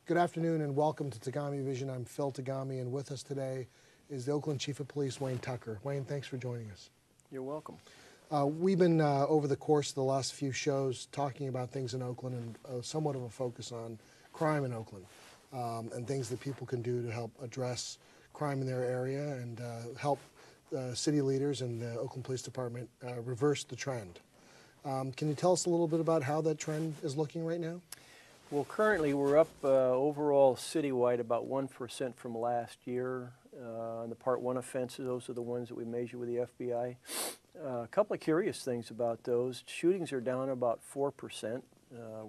Good afternoon and welcome to TagamiVision. I'm Phil Tagami, and with us today is the Oakland Chief of Police, Wayne Tucker. Wayne, thanks for joining us. You're welcome. We've been, over the course of the last few shows, talking about things in Oakland and somewhat of a focus on crime in Oakland and things that people can do to help address crime in their area and help city leaders and the Oakland Police Department reverse the trend. Can you tell us a little bit about how that trend is looking right now? Well, currently we're up overall citywide about 1% from last year. On the Part 1 offenses, those are the ones that we measure with the FBI. A couple of curious things about those. Shootings are down about 4%.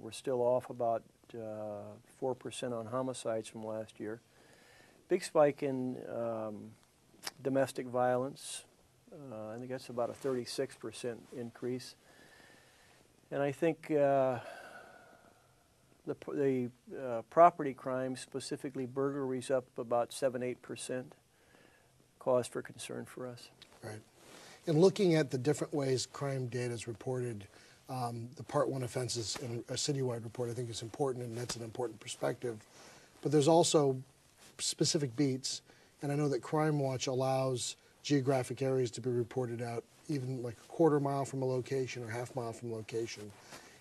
We're still off about 4% on homicides from last year. Big spike in domestic violence. I think that's about a 36% increase. And I think the property crimes, specifically burglaries, up about 7–8%. Cause for concern for us. Right. In looking at the different ways crime data is reported, the Part 1 offenses in a citywide report I think is important, and that's an important perspective. But there's also specific beats, and I know that Crime Watch allows geographic areas to be reported out even like a quarter mile from a location or half mile from a location.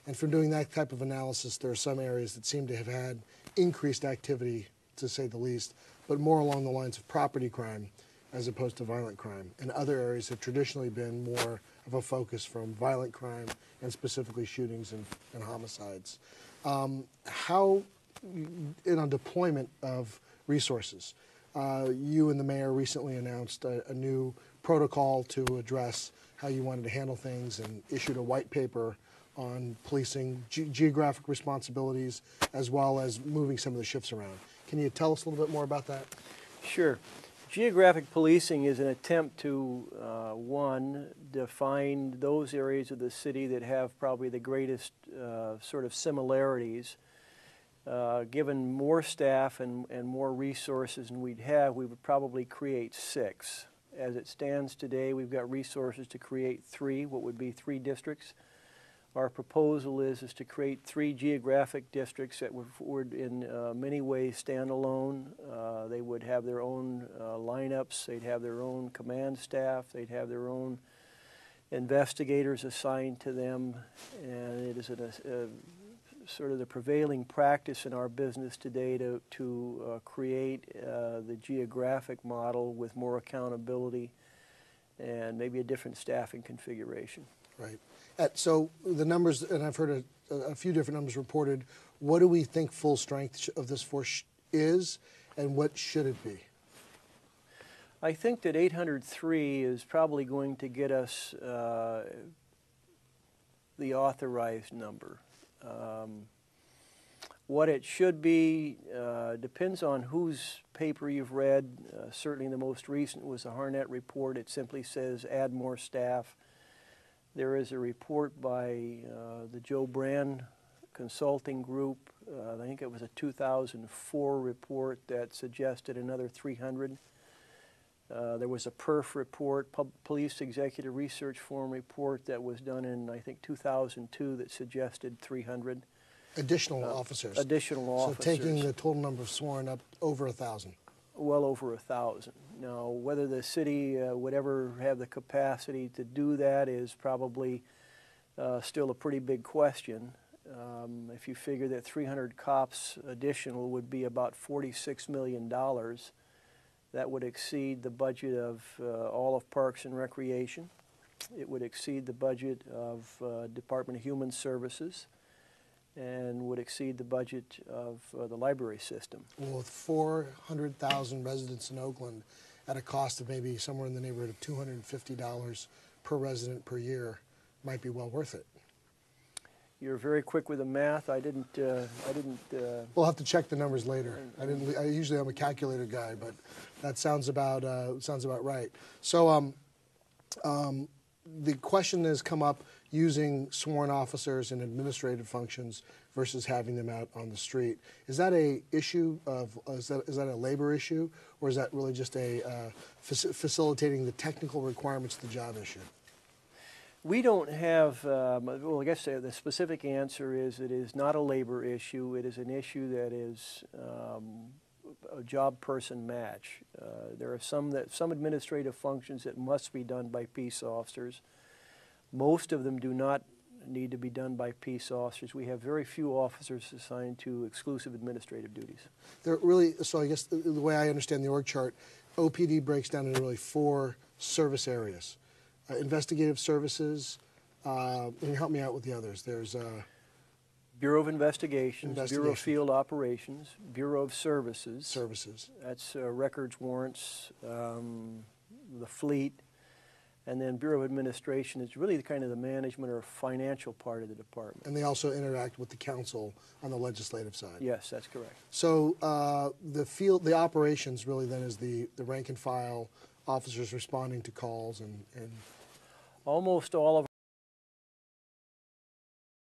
And from doing that type of analysis, there are some areas that seem to have had increased activity, to say the least, but more along the lines of property crime as opposed to violent crime. And other areas have traditionally been more of a focus from violent crime and specifically shootings and homicides. How, in a deployment of resources, you and the mayor recently announced a new protocol to address how you wanted to handle things and issued a white paper on policing geographic responsibilities as well as moving some of the shifts around. Can you tell us a little bit more about that? Sure. Geographic policing is an attempt to, one, define those areas of the city that have probably the greatest sort of similarities. Given more staff and more resources than we'd have, we would probably create 6. As it stands today, we've got resources to create 3, what would be 3 districts. Our proposal is to create 3 geographic districts that would in many ways stand alone. They would have their own lineups, they'd have their own command staff, they'd have their own investigators assigned to them, and it is sort of the prevailing practice in our business today to create the geographic model with more accountability and maybe a different staffing configuration. Right. So the numbers, and I've heard a few different numbers reported, what do we think full strength of this force is, and what should it be? I think that 803 is probably going to get us the authorized number. What it should be depends on whose paper you've read. Certainly the most recent was the Harnett report. It simply says add more staff. There is a report by the Joe Brand Consulting Group. I think it was a 2004 report that suggested another 300. There was a PERF report, Police Executive Research Forum report, that was done in, I think, 2002 that suggested 300. Additional officers. Additional officers. So taking the total number of sworn up over 1,000. Well over 1,000. Now, whether the city would ever have the capacity to do that is probably still a pretty big question. If you figure that 300 cops additional would be about $46 million, that would exceed the budget of all of Parks and Recreation. It would exceed the budget of Department of Human Services, and would exceed the budget of the library system. Well, with 400,000 residents in Oakland at a cost of maybe somewhere in the neighborhood of $250 per resident per year, might be well worth it. You're very quick with the math. I didn't. We'll have to check the numbers later. I usually I'm a calculator guy, but that sounds about right. So the question has come up using sworn officers in administrative functions versus having them out on the street. Is that a issue of, is that a labor issue, or is that really just a facilitating the technical requirements of the job issue? We don't have, well, I guess the specific answer is it is not a labor issue. It is an issue that is a job person match. There are some administrative functions that must be done by peace officers. Most of them do not need to be done by peace officers. We have very few officers assigned to exclusive administrative duties. They're really, so I guess the way I understand the org chart, OPD breaks down into really 4 service areas. Investigative services, and help me out with the others. There's Bureau of Investigations, Bureau of Field Operations, Bureau of Services. services. That's records, warrants, the fleet, and then Bureau of Administration is really kind of the management or financial part of the department. And they also interact with the council on the legislative side. Yes, that's correct. So the operations really then is the rank and file officers responding to calls and Almost all of